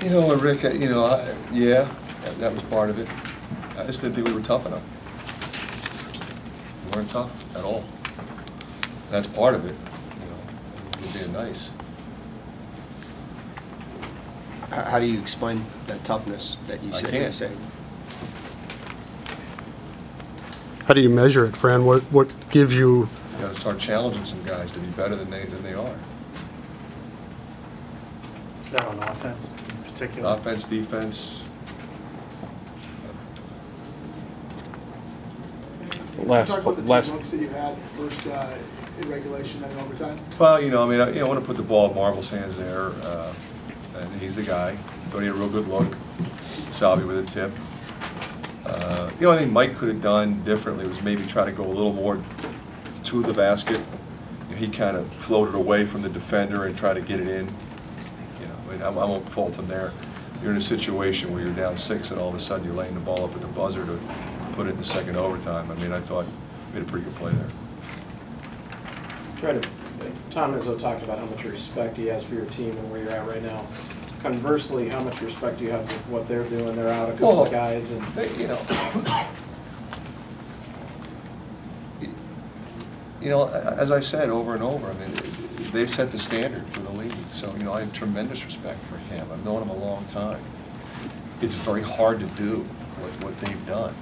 You know, Rick, yeah, that was part of it. I just didn't think we were tough enough. We weren't tough at all. That's part of it, we're being nice. How do you explain that toughness that you I said? can't. How do you measure it, Fran? What gives you? You got to start challenging some guys to be better than they are. Is that on offense in particular? Offense, defense. Talk about the two looks that you had first in regulation and overtime. Well, I want to put the ball in Marvel's hands there, and he's the guy. Thought he had a real good look. Salvi with a tip. I think Mike could have done differently was maybe try to go a little more to the basket. He kind of floated away from the defender and tried to get it in. I won't fault him there. You're in a situation where you're down 6 and all of a sudden you're laying the ball up at the buzzer to put it in the second overtime. I thought he made a pretty good play there. Tom Izzo talked about how much respect he has for your team and where you're at right now. Conversely, how much respect do you have for what they're doing? They're out a couple of guys, and as I said over and over, they set the standard for the league. So I have tremendous respect for him. I've known him a long time. It's very hard to do what they've done.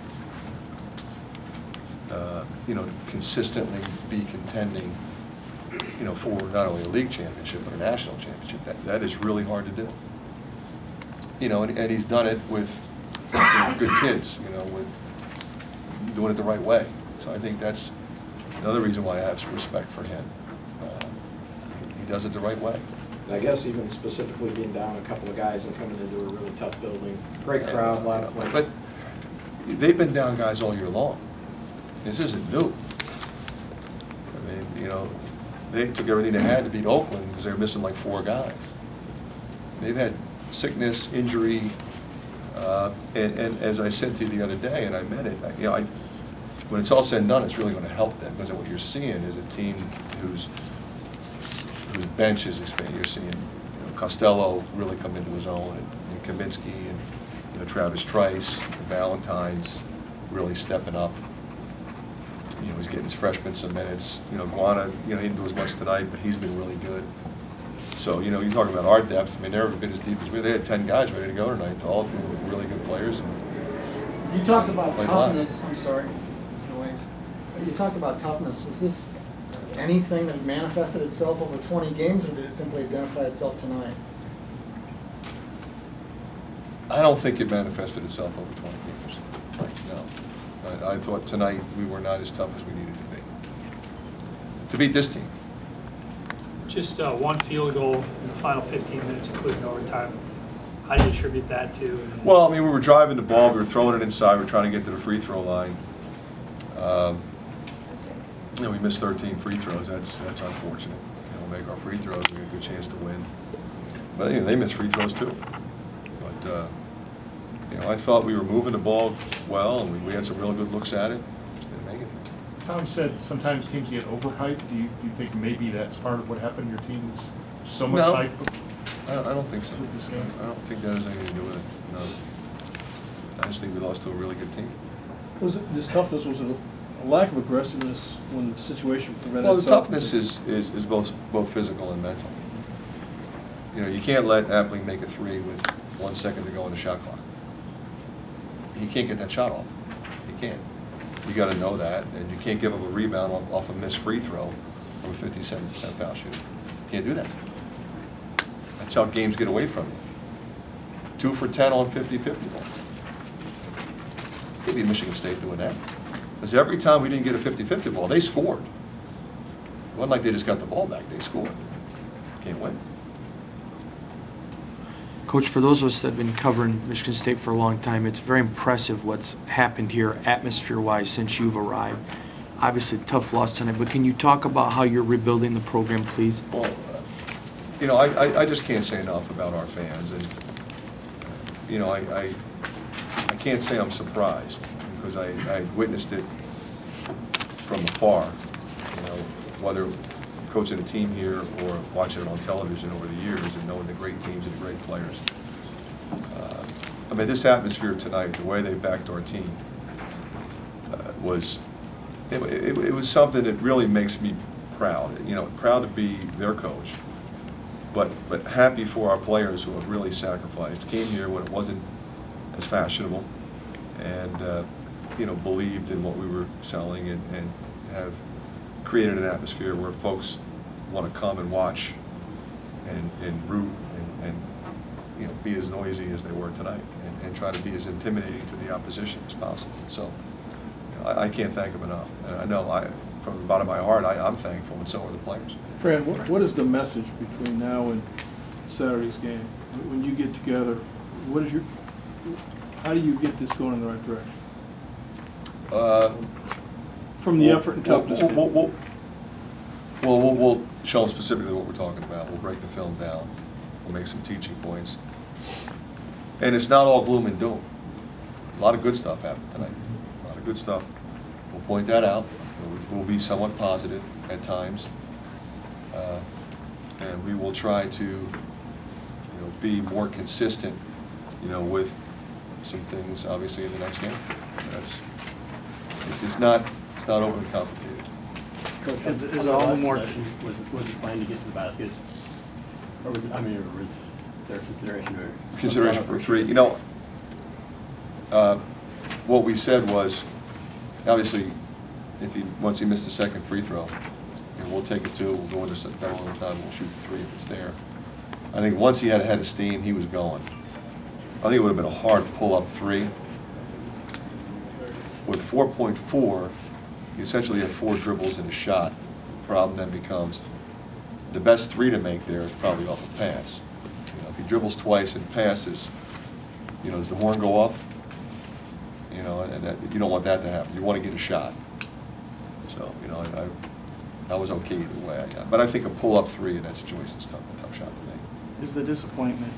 Consistently be contending, for not only a league championship but a national championship. That is really hard to do. And he's done it with good kids, with doing it the right way. So I think that's another reason why I have some respect for him. He does it the right way. I guess even specifically being down a couple of guys and coming into a really tough building. Great crowd, a lot of players. But they've been down guys all year long. This isn't new. They took everything they had to beat Oakland because they were missing like 4 guys. They've had sickness, injury, and as I said to you the other day, and I meant it, when it's all said and done, it's really going to help them, because what you're seeing is a team whose bench is expanding. You're seeing Costello really come into his own, and Kaminsky, and Travis Trice, and Valentine's really stepping up. He's getting his freshman some minutes. Guana, he didn't do as much tonight, but he's been really good. So, you're talking about our depth. They've never been as deep as we. They had 10 guys ready to go tonight. All of them were really good players. And you talked about toughness. I'm sorry, Mr. Waynes. You talked about toughness. Was this anything that manifested itself over 20 games, or did it simply identify itself tonight? I don't think it manifested itself over 20 games. No. I thought tonight we were not as tough as we needed to beat this team. Just one field goal in the final 15 minutes, including overtime. How do you attribute that to? Well, we were driving the ball, we were throwing it inside, we were trying to get to the free throw line. We missed 13 free throws. That's unfortunate. We'll make our free throws, we get a good chance to win. But they missed free throws too. But I thought we were moving the ball well, and we had some real good looks at it. Just didn't make it. Tom said sometimes teams get overhyped. Do you think maybe that's part of what happened? Your team is so much hype? I don't think so. I don't think that has anything to do with it. No. I just think we lost to a really good team. This toughness was a lack of aggressiveness when the situation prevented. Well, the toughness is both physical and mental. You can't let Appling make a 3 with 1 second to go on the shot clock. He can't get that shot off. He can't. You got to know that, and you can't give up a rebound off a missed free throw from a 57% foul shooter. Can't do that. That's how games get away from you. 2 for 10 on 50-50 ball. Can't be Michigan State doing that. Because every time we didn't get a 50-50 ball, they scored. It wasn't like they just got the ball back. They scored. Can't win. Coach, for those of us that have been covering Michigan State for a long time, it's very impressive what's happened here atmosphere-wise since you've arrived. Obviously, tough loss tonight, but can you talk about how you're rebuilding the program, please? Well, I just can't say enough about our fans, and I can't say I'm surprised because I witnessed it from afar. Whether coaching a team here or watching it on television over the years and knowing the great teams and the great players. I mean, this atmosphere tonight, the way they backed our team, it was something that really makes me proud. You know, proud to be their coach, but happy for our players who have really sacrificed, came here when it wasn't as fashionable, and you know, believed in what we were selling, and have created an atmosphere where folks want to come and watch and root and you know, be as noisy as they were tonight, and try to be as intimidating to the opposition as possible. So you know, I can't thank them enough. And I know from the bottom of my heart, I'm thankful, and so are the players. Fran, what is the message between now and Saturday's game? When you get together, how do you get this going in the right direction? From the effort and toughness. We'll show them specifically what we're talking about. We'll break the film down. We'll make some teaching points. And it's not all gloom and doom. There's a lot of good stuff happened tonight. A lot of good stuff. We'll point that out. We'll be somewhat positive at times. And we will try to be more consistent, with some things, obviously, in the next game. It's not overly complicated. Coach, is all the more was the plan to get to the basket, or was it? I mean, or was there consideration For three? What we said was, obviously, once he missed the second free throw, we'll take it two. We'll go into double overtime. We'll shoot the three if it's there. I think once he had a head of steam, he was going. I think it would have been a hard pull-up three. With 4.4, you essentially have 4 dribbles and a shot. The problem then becomes the best three to make there is probably off a pass. If he dribbles twice and passes, does the horn go off? And you don't want that to happen. You want to get a shot. So, I was okay either way. But I think a pull-up three in that situation is a tough shot to make. Is the disappointment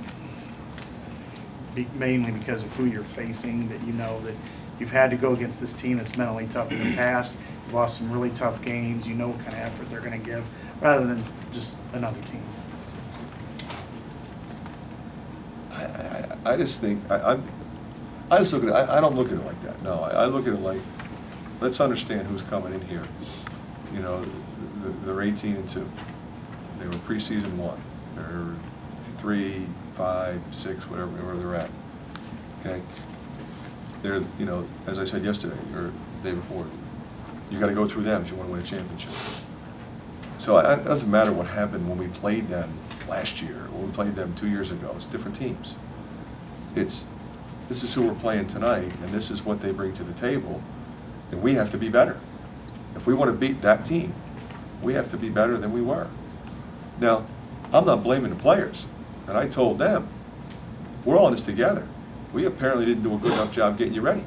mainly because of who you're facing, that that you've had to go against this team that's mentally tough in the past, you've lost some really tough games, you know what kind of effort they're going to give, rather than just another team? I just think, I just look at it, I don't look at it like that, no. I look at it like, let's understand who's coming in here. They're 18-2. They were preseason 1. They're 3, 5, 6, whatever they're at. Okay? They're, as I said yesterday, or the day before, you got to go through them if you want to win a championship. So it doesn't matter what happened when we played them last year, or when we played them 2 years ago. It's different teams. This is who we're playing tonight, and this is what they bring to the table, and we have to be better. If we want to beat that team, we have to be better than we were. Now, I'm not blaming the players, and I told them, we're all in this together. We apparently didn't do a good enough job getting you ready.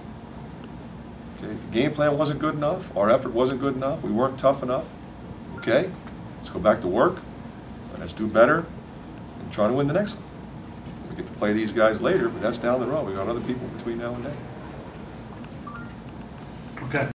Okay? The game plan wasn't good enough. Our effort wasn't good enough. We weren't tough enough. Okay? Let's go back to work, and let's do better, and try to win the next one. We get to play these guys later, but that's down the road. We've got other people between now and then.